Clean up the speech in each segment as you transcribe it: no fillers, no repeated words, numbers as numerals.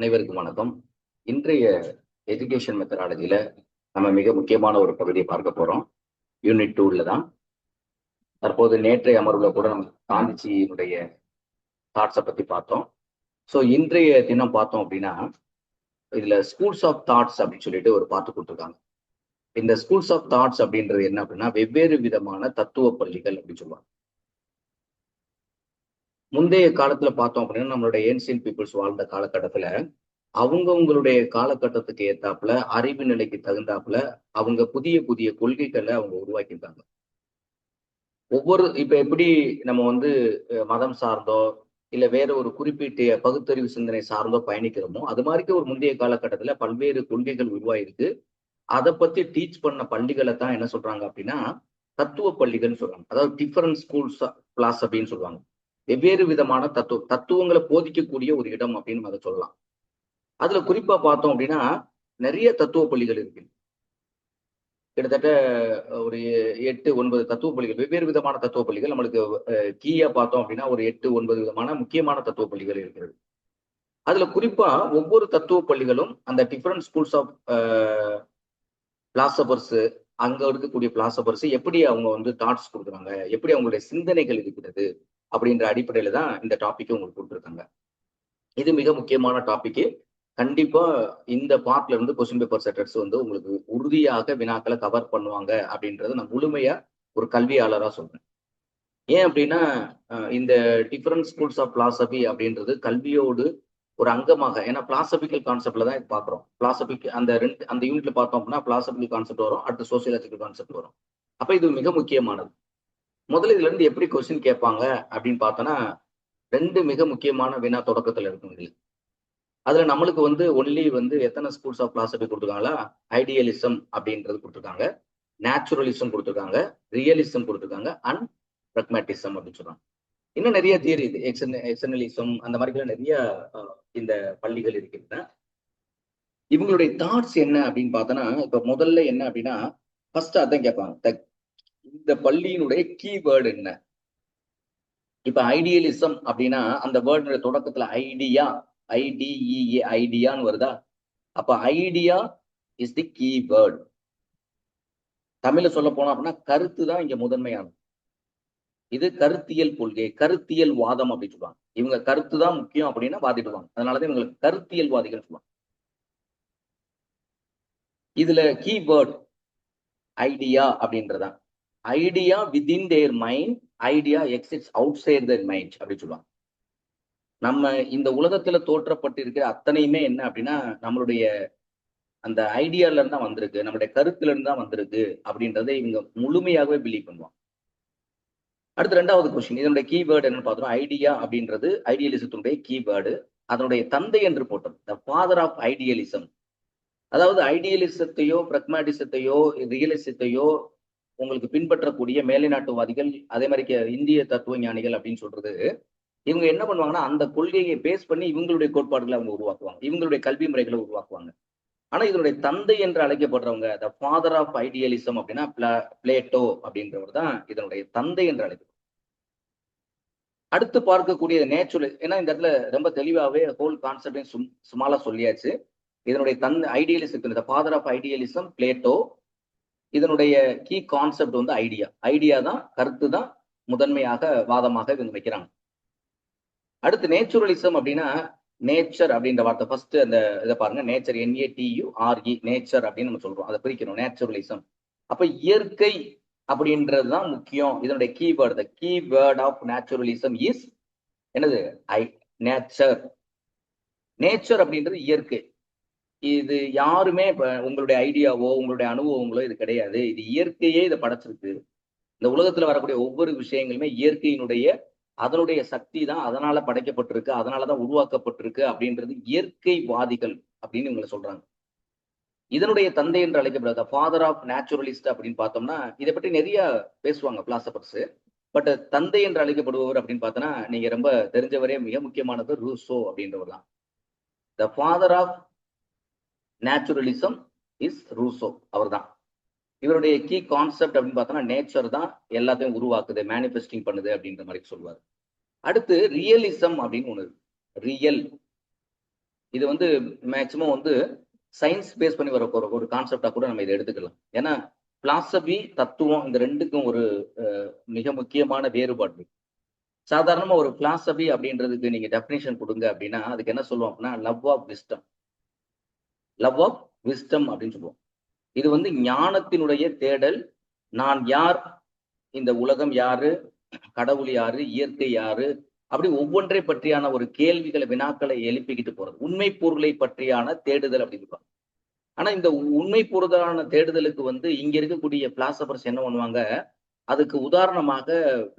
அனைவருக்கும் வணக்கம். இன்றைய எஜுகேஷன் மெத்தடாலஜியில நம்ம மிக முக்கியமான ஒரு பகுதியை பார்க்க போறோம். யூனிட் 2ல தான். தற்போது நேற்றைய அமர்வுல கூட நம்ம காந்திஜியினுடைய தாட்ஸை பத்தி பார்த்தோம். ஸோ இன்றைய தினம் பார்த்தோம் அப்படின்னா, இதுல ஸ்கூல்ஸ் ஆஃப் தாட்ஸ் அப்படின்னு சொல்லிட்டு ஒரு பாட்டு கொடுத்துருக்காங்க. இந்த ஸ்கூல்ஸ் ஆஃப் தாட்ஸ் அப்படின்றது என்ன அப்படின்னா, வெவ்வேறு விதமான தத்துவ பள்ளிகள் அப்படின்னு சொல்லுவாங்க. முந்தைய காலத்துல பார்த்தோம் அப்படின்னா, நம்மளுடைய ஏன்சியன்ட் பீப்புள்ஸ் வாழ்ந்த காலகட்டத்துல அவங்கவுங்களுடைய காலகட்டத்துக்கு ஏத்தாப்புல அறிவு நிலைக்கு தகுந்தாப்புல அவங்க புதிய புதிய கொள்கைகளை அவங்க உருவாக்கியிருக்காங்க. இப்ப எப்படி நம்ம மதம் சார்ந்தோ இல்ல வேற ஒரு குறிப்பிட்ட பகுத்தறிவு சிந்தனை சார்ந்தோ பயணிக்கிறோமோ, அது மாதிரி ஒரு முந்தைய காலகட்டத்துல பல்வேறு கொள்கைகள் உருவாயிருக்கு. அதை பத்தி டீச் பண்ண பள்ளிகளை தான் என்ன சொல்றாங்க அப்படின்னா, தத்துவ பள்ளிகள்னு சொல்றாங்க. அதாவது டிஃபரண்ட் ஸ்கூல்ஸ் பிலாசபின்னு சொல்லுவாங்க. வெவ்வேறு விதமான தத்துவங்களை போதிக்கக்கூடிய ஒரு இடம் அப்படின்னு அதை சொல்லலாம். அதுல குறிப்பா பார்த்தோம் அப்படின்னா, நிறைய தத்துவ பள்ளிகள் இருக்கு. கிட்டத்தட்ட ஒரு 8, 9 தத்துவ பள்ளிகள், வெவ்வேறு விதமான தத்துவ பள்ளிகள் நம்மளுக்கு கீயா பார்த்தோம் அப்படின்னா ஒரு 8, 9 விதமான முக்கியமான தத்துவ பள்ளிகள் இருக்கிறது. அதுல குறிப்பா ஒவ்வொரு தத்துவ பள்ளிகளும் அந்த டிஃபரண்ட் ஸ்கூல்ஸ் ஆஃப் பிலாசபர்ஸ், அங்க இருக்கக்கூடிய பிலாசபர்ஸ் எப்படி அவங்க தாட்ஸ் கொடுக்குறாங்க, எப்படி அவங்களுடைய சிந்தனைகள் இருக்கிறது அப்படின்ற அடிப்படையில தான் இந்த டாபிக் உங்களுக்கு கொடுத்துருக்காங்க. இது மிக முக்கியமான டாபிக். கண்டிப்பா இந்த பார்ட்ல இருந்து கொஸ்டின் பேப்பர் செட்டர்ஸ் உங்களுக்கு உறுதியாக வினாக்களை கவர் பண்ணுவாங்க அப்படின்றத நான் முழுமையா ஒரு கல்வியாளரா சொல்றேன். ஏன் அப்படின்னா, இந்த டிஃபரண்ட் ஸ்கூல்ஸ் ஆஃப் பிலாசபி அப்படின்றது கல்வியோடு ஒரு அங்கமாக, ஏன்னா பிலாசபிக்கல் கான்செப்ட்ல தான் இது பாக்குறோம். பிலாசபிக் அந்த யூனிட்ல பார்த்தோம் அப்படின்னா பிலாசபிக்கல் கான்செப்ட் வரும், அடுத்து சோசியலாஜிக்கல் கான்செப்ட் வரும். அப்ப இது மிக முக்கியமானது. முதல்ல இதுல இருந்து எப்படி கொஸ்டின் கேட்பாங்க அப்படின்னு பார்த்தோன்னா, 2 மிக முக்கியமான வினா தொடக்கத்துல இருக்கும். இதுல அதுல நம்மளுக்கு ஒன்லி எத்தனை ஸ்கூல்ஸ் ஆஃப் பிலாசபி கொடுத்துருக்காங்களா, ஐடியலிசம் அப்படின்றது கொடுத்துருக்காங்க, நேச்சுரலிசம் கொடுத்துருக்காங்க, ரியலிசம் கொடுத்துருக்காங்க, அண்ட் பிரக்மேட்டிசம் அப்படின்னு சொல்றாங்க. இன்னும் நிறைய தியரி இது, எக்ஸ்டர்னலிசம் அந்த மாதிரி நிறைய இந்த பள்ளிகள் இருக்கின்றன. இவங்களுடைய தாட்ஸ் என்ன அப்படின்னு பார்த்தோன்னா, இப்ப முதல்ல என்ன அப்படின்னா, ஃபர்ஸ்ட் அதான் கேட்பாங்க, இந்த பள்ளியினுடைய கீவேர்டு என்ன. இப்ப ஐடியலிசம் அப்படின்னா அந்த வேர்டுடைய தொடக்கத்துல ஐடியா, ஐடிஇஏ ஐடியான்னு வருதா, அப்ப ஐடியா இஸ் தி கீவேர்ட். தமிழ்ல சொல்ல போனோம் அப்படின்னா கருத்து தான் இங்க முதன்மையானது. இது கருத்தியல் கொள்கை, கருத்தியல் வாதம் அப்படின்னு சொல்லுவாங்க. இவங்க கருத்து தான் முக்கியம் அப்படின்னா வாதிடுவாங்க. அதனாலதான் இவங்களுக்கு கருத்தியல்வாதிகள் சொல்லுவாங்க. இதுல கீவேர்ட் ஐடியா அப்படின்றதான். Idea within their mind, idea exists outside their mind அப்படின்னு சொல்லுவாங்க. நம்ம இந்த உலகத்துல தோற்றப்பட்டிருக்கிற அத்தனையுமே என்ன அப்படின்னா, நம்மளுடைய அந்த ஐடியால இருந்து தான் வந்திருக்கு, நம்மளுடைய கருத்துல இருந்து தான் வந்திருக்கு அப்படின்றதை இவங்க முழுமையாகவே பிலீவ் பண்ணுவாங்க. அடுத்து 2வது கொஸ்டின், இதனுடைய கீவேர்டு என்னன்னு பார்த்தோம். ஐடியா அப்படின்றது ஐடியலிசத்தினுடைய கீவேர்டு. அதனுடைய தந்தை என்று போட்டோம், த ஃபாதர் ஆஃப் ஐடியலிசம். அதாவது ஐடியலிசத்தையோ பிரக்மாட்டிசத்தையோ ரியலிசத்தையோ உங்களுக்கு பின்பற்றக்கூடிய மேலை நாட்டுவாதிகள், அதே மாதிரி இந்திய தத்துவ ஞானிகள் அப்படின்னு சொல்றது, இவங்க என்ன பண்ணுவாங்கன்னா அந்த கொள்கையை பேஸ் பண்ணி இவங்களுடைய கோட்பாடுகளை அவங்க உருவாக்குவாங்க, இவங்களுடைய கல்வி முறைகளை உருவாக்குவாங்க. ஆனா இதனுடைய தந்தை என்று அழைக்கப்படுறவங்க, த ஃபாதர் ஆஃப் ஐடியலிசம் அப்படின்னா பிளேட்டோ அப்படின்றவர் தான் இதனுடைய தந்தை என்று அழைக்கப்படுறார். அடுத்து பார்க்கக்கூடிய நேச்சுரல், ஏன்னா இந்த இடத்துல ரொம்ப தெளிவாகவே ஹோல் கான்செப்டையும் சுமாலா சொல்லியாச்சு. இதனுடைய idealism, the father of idealism Plato. இதனுடைய கீ கான்செப்ட் ஐடியா. ஐடியா தான், கருத்து தான் முதன்மையாக வாதமாக இவங்க வைக்கிறாங்க. அடுத்து நேச்சுரலிசம் அப்படின்னா, நேச்சர் அப்படின்ற வார்த்தை ஃபர்ஸ்ட் அந்த இதை பாருங்க, நேச்சர் NATURE, நேச்சர் அப்படின்னு நம்ம சொல்றோம், அதை பிரிக்கணும், நேச்சுரலிசம். அப்ப இயற்கை அப்படின்றதுதான் முக்கியம். இதனுடைய keyword, the keyword of naturalism is என்னது, நேச்சர். நேச்சர் அப்படின்றது இயற்கை. இது யாருமே இப்ப உங்களுடைய ஐடியாவோ உங்களுடைய அனுபவங்களோ இது கிடையாது. இது இயற்கையே இதை படைச்சிருக்கு. இந்த உலகத்துல வரக்கூடிய ஒவ்வொரு விஷயங்களுமே இயற்கையினுடைய அதனுடைய சக்தி தான், அதனால படைக்கப்பட்டிருக்கு, அதனாலதான் உருவாக்கப்பட்டிருக்கு அப்படின்றது இயற்கைவாதிகள் அப்படின்னு இவங்களை சொல்றாங்க. இதனுடைய தந்தை என்று அழைக்கப்படுறது ஃபாதர் ஆஃப் நேச்சுரலிஸ்ட் அப்படின்னு பார்த்தோம்னா, இதை பற்றி நிறைய பேசுவாங்க பிலாசபர்ஸ். பட் தந்தை என்று அழைக்கப்படுபவர் அப்படின்னு பார்த்தோன்னா, நீங்க ரொம்ப தெரிஞ்சவரே, மிக முக்கியமானது ரூசோ அப்படின்றவர் தான். The father of naturalism is Rousseau, அவர் தான். இவருடைய கீ கான்செப்ட் அப்படின்னு பார்த்தோம்னா, நேச்சர் தான் எல்லாத்தையும் உருவாக்குது, மேனிஃபெஸ்டிங் பண்ணுது அப்படின்ற மாதிரி சொல்லுவார். அடுத்து ரியலிசம் அப்படின்னு ஒண்ணு இருக்கு. ரியல் இது வந்து மேக்சிமம் வந்து சயின்ஸ் பேஸ் பண்ணி வர போற ஒரு கான்செப்டா கூட நம்ம இதை எடுத்துக்கலாம். ஏன்னா பிலாசபி தத்துவம் இந்த ரெண்டுக்கும் ஒரு மிக முக்கியமான வேறுபாடு. சாதாரணமா ஒரு பிலாசபி அப்படின்றதுக்கு நீங்க டெஃபினேஷன் கொடுங்க அப்படின்னா அதுக்கு என்ன சொல்லுவோம் அப்படின்னா love of wisdom. Love of wisdom அப்படின்னு சொல்லுவோம். இது வந்து ஞானத்தினுடைய தேடல். நான் யார், இந்த உலகம் யாரு, கடவுள் யாரு, இயற்கை யாரு, அப்படி ஒவ்வொன்றை பற்றியான ஒரு கேள்விகளை வினாக்களை எழுப்பிக்கிட்டு போறது. உண்மை பொருளை பற்றியான தேடுதல் அப்படின்னு சொல்லுவாங்க. ஆனா இந்த உண்மை பொருளான தேடுதலுக்கு வந்து இங்க இருக்கக்கூடிய பிலாசபர்ஸ் என்ன பண்ணுவாங்க, அதுக்கு உதாரணமாக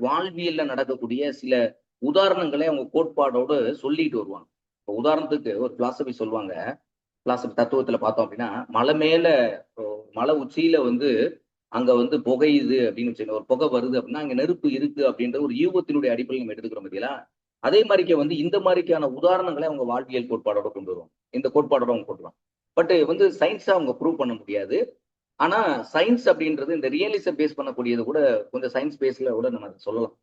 வாழ்வியல்ல நடக்கக்கூடிய சில உதாரணங்களை அவங்க கோட்பாடோடு சொல்லிட்டு வருவாங்க. இப்போ உதாரணத்துக்கு ஒரு பிலாசபி சொல்லுவாங்க. பிலாசபி தத்துவத்துல பார்த்தோம் அப்படின்னா, மலை மேல மலை உச்சியில வந்து அங்க வந்து புகையுது அப்படின்னு வச்சுக்கோங்க. ஒரு புகை வருது அப்படின்னா அங்க நெருப்பு இருக்கு அப்படின்ற ஒரு யூகத்தினுடைய அடிப்படையில் நம்ம எடுத்துக்கிறோம் பார்த்தீங்களா? அதே மாதிரிக்கே வந்து இந்த மாதிரிக்கான உதாரணங்களை அவங்க வாழ்வியல் கோட்பாடோட கொண்டு வருவாங்க. இந்த கோட்பாடோட அவங்க கொண்டு வருவாங்க. பட் வந்து சயின்ஸா அவங்க ப்ரூவ் பண்ண முடியாது. ஆனா சயின்ஸ் அப்படின்றது இந்த ரியலிசம் பேஸ் பண்ணக்கூடியது கூட கொஞ்சம் சயின்ஸ் பேஸ்ல கூட நம்ம சொல்லலாம்.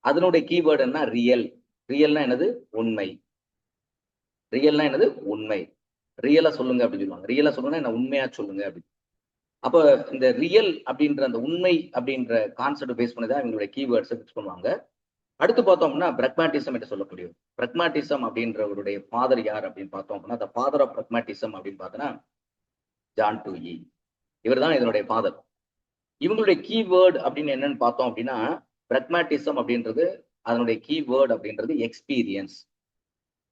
அதனுடைய கீவேர்டு என்ன? ரியல். ரியல்னா என்னது? உண்மை. ரியல்னா என்னது? உண்மை. ரியலா சொல்லுங்க அப்படின்னு சொல்லுவாங்க. ரியலா சொல்லுங்கன்னா என்ன? உண்மையா சொல்லுங்க அப்படின்னு. அப்ப இந்த ரியல் அப்படின்ற அந்த உண்மை அப்படின்ற கான்செப்ட் பேஸ் பண்ணி தான் இவங்களுடைய கீவேர்ட்ஸை ஃபிக்ஸ் பண்ணுவாங்க. அடுத்து பார்த்தோம் அப்படின்னா பிரக்மாட்டிசம் என்று சொல்லக்கூடியது. பிரக்மாட்டிசம் அப்படின்றவருடைய ஃபாதர் யார் அப்படின்னு பார்த்தோம் அப்படின்னா, த ஃபாதர் ஆஃப் பிரக்மாட்டிசம் அப்படின்னு பார்த்தோன்னா ஜான் டூயி. இவர் தான் இதனுடைய ஃபாதர். இவங்களுடைய கீவேர்டு அப்படின்னு என்னன்னு பார்த்தோம் அப்படின்னா, பிரக்மாட்டிசம் அப்படின்றது அதனுடைய கீவேர்டு அப்படின்றது எக்ஸ்பீரியன்ஸ்,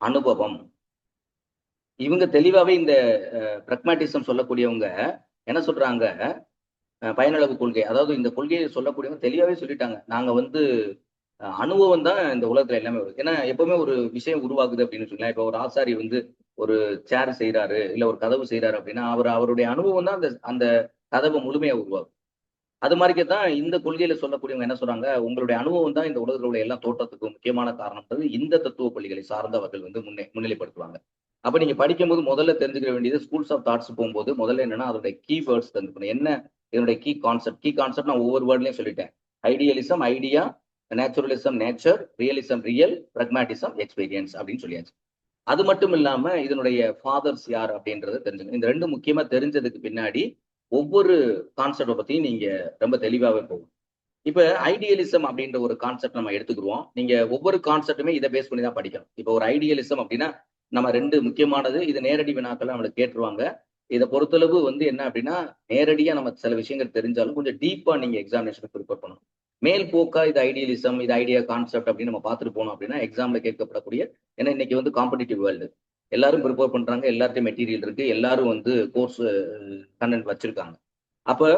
அனுபவம். இவங்க தெளிவாவே இந்த பிரக்மாட்டிசம் சொல்லக்கூடியவங்க என்ன சொல்றாங்க, பயனளவு கொள்கை, அதாவது இந்த கொள்கையை சொல்லக்கூடியவங்க தெளிவாவே சொல்லிட்டாங்க. நாங்க வந்து அனுபவம் தான் இந்த உலகத்துல எல்லாமே வருது. ஏன்னா எப்பவுமே ஒரு விஷயம் உருவாகுது அப்படின்னு வச்சுக்கோங்களேன். இப்போ ஒரு ஆசாரி வந்து ஒரு சேர் செய்யறாரு, இல்ல ஒரு கதவு செய்யறாரு அப்படின்னா அவருடைய அனுபவம் தான் அந்த அந்த கதவு முழுமையா உருவாகும். அது மாதிரிக்கே தான் இந்த கொள்கையில சொல்லக்கூடியவங்க என்ன சொல்றாங்க, உங்களுடைய அனுபவம் தான் இந்த உலகத்தில் உள்ள எல்லா தோற்றத்துக்கும் முக்கியமான காரணம்ன்றது இந்த தத்துவ பள்ளிகளை சார்ந்தவர்கள் வந்து முன்னிலைப்படுத்துவாங்க. அப்ப நீங்க படிக்கும்போது முதல்ல தெரிஞ்சுக்க வேண்டியது ஸ்கூல்ஸ் ஆஃப் தாட்ஸ் போகும்போது முதல்ல என்னன்னா அதோட கீவேர்ட்ஸ் தெரிஞ்சுக்கணும். என்ன இதனுடைய கீ கான்செப்ட் நான் ஒவ்வொரு வேர்ட்லயும் சொல்லிட்டேன். Idealism idea, naturalism nature, realism real, pragmatism experience அப்படின்னு சொல்லியாச்சு. அது மட்டும் இல்லாம இதனுடைய ஃபாதர்ஸ் யார் அப்படின்றத தெரிஞ்சுக்கணும். இந்த ரெண்டு முக்கியமா தெரிஞ்சதுக்கு பின்னாடி ஒவ்வொரு கான்செப்டை பத்தியும் நீங்க ரொம்ப தெளிவாவே போகும். இப்ப ஐடியலிசம் அப்படின்ற ஒரு கான்செப்ட் நம்ம எடுத்துக்குருவோம். நீங்க ஒவ்வொரு கான்செப்ட்டுமே இதை பேஸ் பண்ணி தான் படிக்கணும். இப்போ ஒரு ஐடியலிசம் அப்படின்னா நம்ம ரெண்டு முக்கியமானது, இது நேரடி வினாக்கள் நம்மளுக்கு கேட்டுருவாங்க. இதை பொறுத்தளவு வந்து என்ன அப்படின்னா, நேரடியா நம்ம சில விஷயங்கள் தெரிஞ்சாலும் கொஞ்சம் டீப்பா நீங்க எக்ஸாமினேஷனுக்கு ப்ரிப்பேர் பண்ணணும். மேல் போக்கா இது ஐடியலிசம், இது ஐடியா கான்செப்ட் அப்படின்னு நம்ம பார்த்துட்டு போனோம் அப்படின்னா எக்ஸாம்ல கேட்கப்படக்கூடிய, ஏன்னா இன்னைக்கு வந்து காம்படிட்டிவ் வேர்ல்டு, எல்லாரும் ப்ரிப்பேர் பண்றாங்க, எல்லார்ட்டையும் மெட்டீரியல் இருக்கு, எல்லாரும் வந்து கோர்ஸ் கண்டென்ட் வச்சிருக்காங்க. அப்ப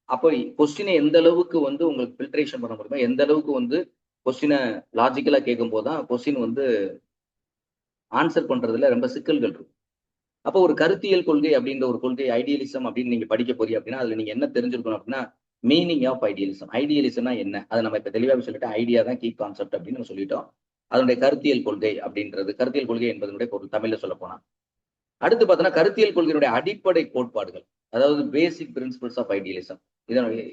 அப்போ கொஸ்டினை எந்த அளவுக்கு வந்து உங்களுக்கு ஃபில்ட்ரேஷன் பண்ண முடியுமோ, எந்த அளவுக்கு வந்து கொஸ்டினை லாஜிக்கலா கேட்கும் போதுதான் கொஸ்டின் வந்து ஆன்சர் பண்றதுல ரொம்ப சிக்கல்கள் இருக்கும். அப்போ ஒரு கருத்தியல் கொள்கை அப்படின்ற ஒரு கொள்கை ஐடியலிசம் அப்படின்னு நீங்க படிக்க போறீங்க அப்படின்னா அதுல நீங்க என்ன தெரிஞ்சிருக்கணும் அப்படின்னா, மீனிங் ஆஃப் ஐடியலிசம். ஐடியலிசம்னா என்ன? அதை நம்ம இப்ப தெளிவாக சொல்லிட்டு ஐடியா தான் கீ கான்செப்ட் அப்படின்னு நம்ம சொல்லிட்டோம். அதனுடைய கருத்தியல் கொள்கை அப்படின்றது, கருத்தியல் கொள்கை என்பதனுடைய பொருள் தமிழ்ல சொல்ல போனா. அடுத்து பார்த்தோன்னா கருத்தியல் கொள்கையினுடைய அடிப்படை கோட்பாடுகள், அதாவது பேசிக் பிரின்சிபல்ஸ் ஆஃப் ஐடியலிசம்.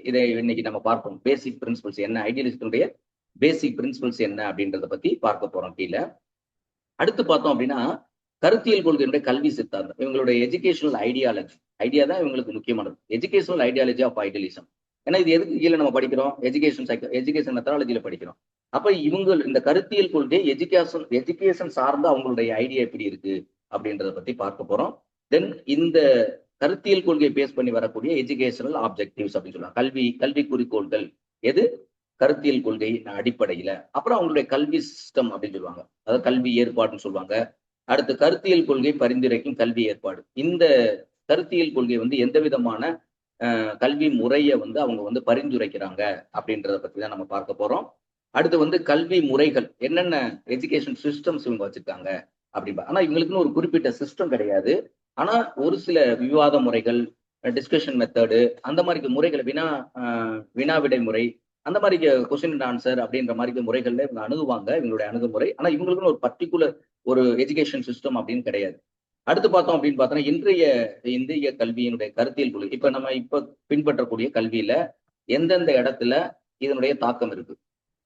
இதை இன்னைக்கு நம்ம பார்ப்போம். பேசிக் பிரின்சிபல்ஸ் என்ன, ஐடியலிசத்தினுடைய பேசிக் பிரின்சிபல்ஸ் என்ன அப்படின்றத பத்தி பார்க்க போறோம் கீழே. அடுத்து பார்த்தோம் அப்படின்னா கருத்தியல் கொள்கையினுடைய கல்வி சித்தாந்தம், இவங்களுடைய எஜுகேஷனல் ஐடியாலஜி. ஐடியா தான் இவங்களுக்கு முக்கியமானது. Educational ideology of idealism. ஏன்னா இது எதுக்கு கீழே நம்ம படிக்கிறோம்? எஜுகேஷன் மெத்தடாலஜியில படிக்கிறோம். அப்ப இவங்க இந்த கருத்தியல் கொள்கை எஜுகேஷன் சார்ந்த அவங்களுடைய ஐடியா எப்படி இருக்கு அப்படின்றத பத்தி பார்க்க போறோம். தென் இந்த கருத்தியல் கொள்கையை பேஸ் பண்ணி வரக்கூடிய எஜுகேஷனல் ஆப்ஜெக்டிவ்ஸ் அப்படின்னு சொல்லலாம். கல்வி குறிக்கோள்கள் எது? கருத்தியல் கொள்கை அடிப்படையில. அப்புறம் அவங்களுடைய கல்வி சிஸ்டம் அப்படின்னு சொல்லுவாங்க, அதாவது கல்வி ஏற்பாடுன்னு சொல்லுவாங்க. அடுத்து கருத்தியல் கொள்கை பரிந்துரைக்கும் கல்வி ஏற்பாடு. இந்த கருத்தியல் கொள்கை வந்து எந்த விதமான கல்வி முறையை வந்து அவங்க வந்து பரிந்துரைக்கிறாங்க அப்படின்றத பத்தி தான் நம்ம பார்க்க போறோம். அடுத்து வந்து கல்வி முறைகள், என்னென்ன எஜுகேஷன் சிஸ்டம்ஸ் இவங்க வச்சிருக்காங்க அப்படின்பா. ஆனா இவங்களுக்குன்னு ஒரு குறிப்பிட்ட சிஸ்டம் கிடையாது. ஆனா ஒரு சில விவாத முறைகள், டிஸ்கஷன் மெத்தடு, அந்த மாதிரி முறைகளை வினா விடை முறை, அந்த மாதிரி கொஸ்டின் அண்ட் ஆன்சர் அப்படின்ற மாதிரி முறைகள்ல இவங்க அணுகுவாங்க, இவங்களுடைய அணுகுமுறை. ஆனா இவங்களுக்குன்னு ஒரு பர்டிகுலர் ஒரு எஜுகேஷன் சிஸ்டம் அப்படின்னு கிடையாது. அடுத்து பார்த்தோம் அப்படின்னு பார்த்தோம்னா இந்திய கல்வியினுடைய கருத்தியல் கொள்கை. இப்ப பின்பற்றக்கூடிய கல்வியில எந்தெந்த இடத்துல இதனுடைய தாக்கம் இருக்கு,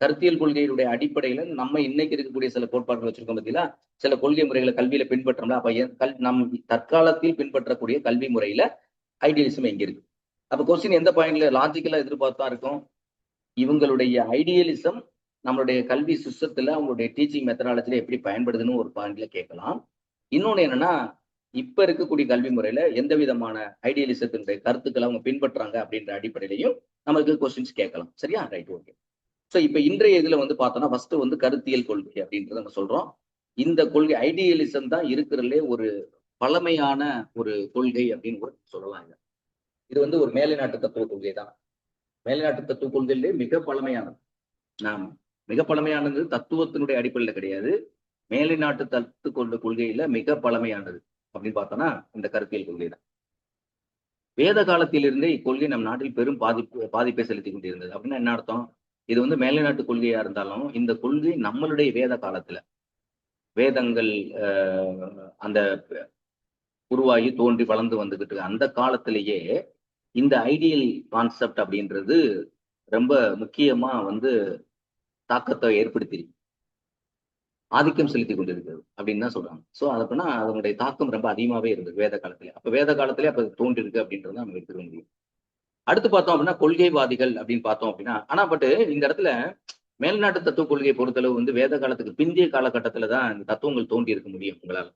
கருத்தியல் கொள்கையுடைய அடிப்படையில நம்ம இன்னைக்கு இருக்கக்கூடிய சில கோட்பாடுகள் வச்சிருக்கோம் பார்த்தீங்களா, சில கொள்கை முறைகளை கல்வியில பின்பற்றோம்ல, அப்ப நம் தற்காலத்தில் பின்பற்றக்கூடிய கல்வி முறையில ஐடியலிசம் எங்க இருக்கு? அப்ப கொஸ்டின் எந்த பாயிண்ட்ல லாஜிக்கலா எதிர்பார்த்தா இருக்கும்? இவங்களுடைய ஐடியலிசம் நம்மளுடைய கல்வி சிஸ்டத்துல அவங்களுடைய டீச்சிங் மெத்தடாலஜில எப்படி பயன்படுதுன்னு ஒரு பாயிண்ட்ல கேட்கலாம். இன்னொன்னு என்னன்னா, இப்ப இருக்கக்கூடிய கல்வி முறையில எந்த விதமான ஐடியலிசத்தினுடைய கருத்துக்களை அவங்க பின்பற்றாங்க அப்படின்ற அடிப்படையிலையும் நமக்கு கொஸ்டின்ஸ் கேட்கலாம். சரியா? Right, okay. ஸோ இப்ப இன்றைய இதுல வந்து பார்த்தோம்னா, ஃபர்ஸ்ட் வந்து கருத்தியல் கொள்கை அப்படின்றத நம்ம சொல்றோம். இந்த கொள்கை ஐடியலிசம் தான் இருக்கிறதுலே ஒரு பழமையான ஒரு கொள்கை அப்படின்னு கூட சொல்லலாம். இது வந்து ஒரு மேலை நாட்டு தத்துவ கொள்கை தான். மேலை நாட்டு தத்துவ கொள்கையிலே மிக பழமையானது. நாம் மிக பழமையானது தத்துவத்தினுடைய அடிப்படையில கிடையாது. மேலை நாட்டு தத்துவ கொள்கையில மிக பழமையானது அப்படின்னு பார்த்தோம்னா இந்த கருத்தியல் கொள்கை தான். வேத காலத்திலிருந்தே இக்கொள்கை நம் நாட்டில் பெரும் பாதிப்பை செலுத்தி கொண்டிருந்தது. அப்படின்னா என்ன அர்த்தம்? இது வந்து மேலை நாட்டு கொள்கையா இருந்தாலும் இந்த கொள்கை நம்மளுடைய வேத காலத்துல வேதங்கள் அந்த உருவாகி தோன்றி வளர்ந்து வந்துகிட்டு அந்த காலத்திலேயே இந்த ஐடியல் கான்செப்ட் அப்படின்றது ரொம்ப முக்கியமா வந்து தாக்கத்தை ஏற்படுத்தியிருக்கு, ஆதிக்கம் செலுத்தி கொண்டிருக்கிறது அப்படின்னு தான் சொல்றாங்க. ஸோ அதுக்குன்னா அதனுடைய தாக்கம் ரொம்ப அதிகமாவே இருந்தது வேத காலத்திலே. அப்ப வேத காலத்திலே அப்ப தோன்றி இருக்கு அப்படின்றத நம்ம எடுத்துக்க முடியும். அடுத்து பார்த்தோம் அப்படின்னா கொள்கைவாதிகள் அப்படின்னு பார்த்தோம் அப்படின்னா, ஆனா இந்த இடத்துல மேல்நாட்டு தத்துவ கொள்கையை பொறுத்தளவு வந்து வேத காலத்துக்கு பிந்தைய காலகட்டத்துல தான் இந்த தத்துவங்கள் தோன்றி இருக்க முடியும் உங்களால்.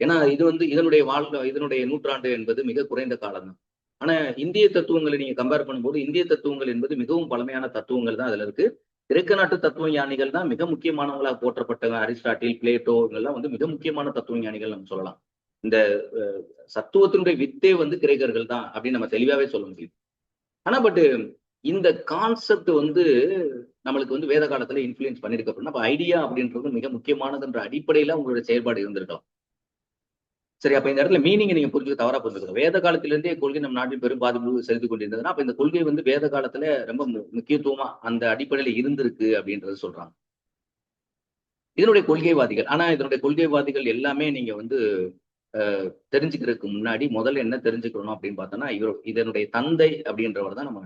ஏன்னா இது வந்து இதனுடைய நூற்றாண்டு என்பது மிக குறைந்த காலம் தான். ஆனா இந்திய தத்துவங்களை நீங்க கம்பேர் பண்ணும்போது இந்திய தத்துவங்கள் என்பது மிகவும் பழமையான தத்துவங்கள் தான் அதுல இருக்கு. கிரேக்க நாட்டு தத்துவ ஞானிகள் தான் மிக முக்கியமானவங்களா போற்றப்பட்டவங்க. அரிஸ்டாட்டில், பிளேட்டோ இவங்கெல்லாம் வந்து மிக முக்கியமான தத்துவ ஞானிகள் நம்ம சொல்லலாம். இந்த சத்துவத்தினுடைய வித்தே வந்து கிரேக்கர்கள் தான் அப்படின்னு நம்ம தெளிவாவே சொல்ல முடியும். ஆனா இந்த கான்செப்ட் வந்து நம்மளுக்கு வந்து வேத காலத்துல இன்ஃபுளுன்ஸ் பண்ணிருக்கு அப்படின்னா, அப்ப ஐடியா அப்படின்றது மிக முக்கியமானதுன்ற அடிப்படையில உங்களுடைய செயல்பாடு இருந்திருக்கலாம். சரி, அப்ப இந்த இடத்துல மீனிங் நீங்க தவறா புரிஞ்சுக்கணும். வேத காலத்திலிருந்தே கொள்கை நம் நாட்டில் பெரும் பாதிப்பு செலுத்தி கொண்டிருந்ததுன்னா, அப்ப இந்த கொள்கை வந்து வேத காலத்துல ரொம்ப முக்கியத்துவமா அந்த அடிப்படையில இருந்திருக்கு அப்படின்றது சொல்றாங்க. இதனுடைய கொள்கைவாதிகள். ஆனா இதனுடைய கொள்கைவாதிகள் எல்லாமே நீங்க வந்து தெரிஞ்சுக்கிறதுக்கு முன்னாடி முதல்ல என்ன தெரிஞ்சுக்கணும் அப்படின்னு பார்த்தோம்னா, இதனுடைய தந்தை அப்படின்றவர் தான் நம்ம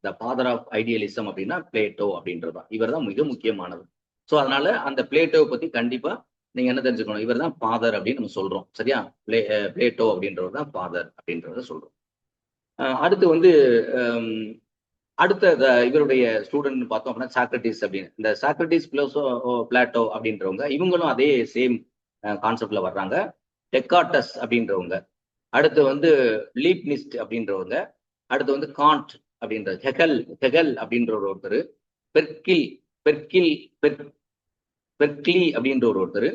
த ஃபாதர் ஆஃப் ஐடியலிசம் அப்படின்னா பிளேட்டோ அப்படின்றது தான். இவர் தான் மிக முக்கியமானது. ஸோ அதனால அந்த பிளேட்டோவை பத்தி கண்டிப்பா நீங்க என்ன தெரிஞ்சுக்கணும்? இவர் தான் ஃபாதர் அப்படின்னு நம்ம சொல்றோம். சரியா? பிளேட்டோ அப்படின்றவர் தான் ஃபாதர் அப்படின்றத சொல்றோம். அடுத்து வந்து அடுத்த இவருடைய ஸ்டூடெண்ட் பார்த்தோம் அப்படின்னா சாக்ரட்டிஸ் அப்படின்னு. இந்த சாக்ரட்டிஸ் பிளஸ் பிளாட்டோ அப்படின்றவங்க இவங்களும் அதே சேம் கான்செப்ட்ல வர்றாங்க. டெக்கார்டஸ் அப்படின்றவங்க, அடுத்து வந்து லீப்னிஸ்ட் அப்படின்றவங்க, அடுத்து வந்து காண்ட் அப்படின்ற ஹெகல் அப்படின்ற ஒருத்தர், பெர்கில் பெர்கில் பெர்க்லி அப்படின்ற ஒருத்தர்,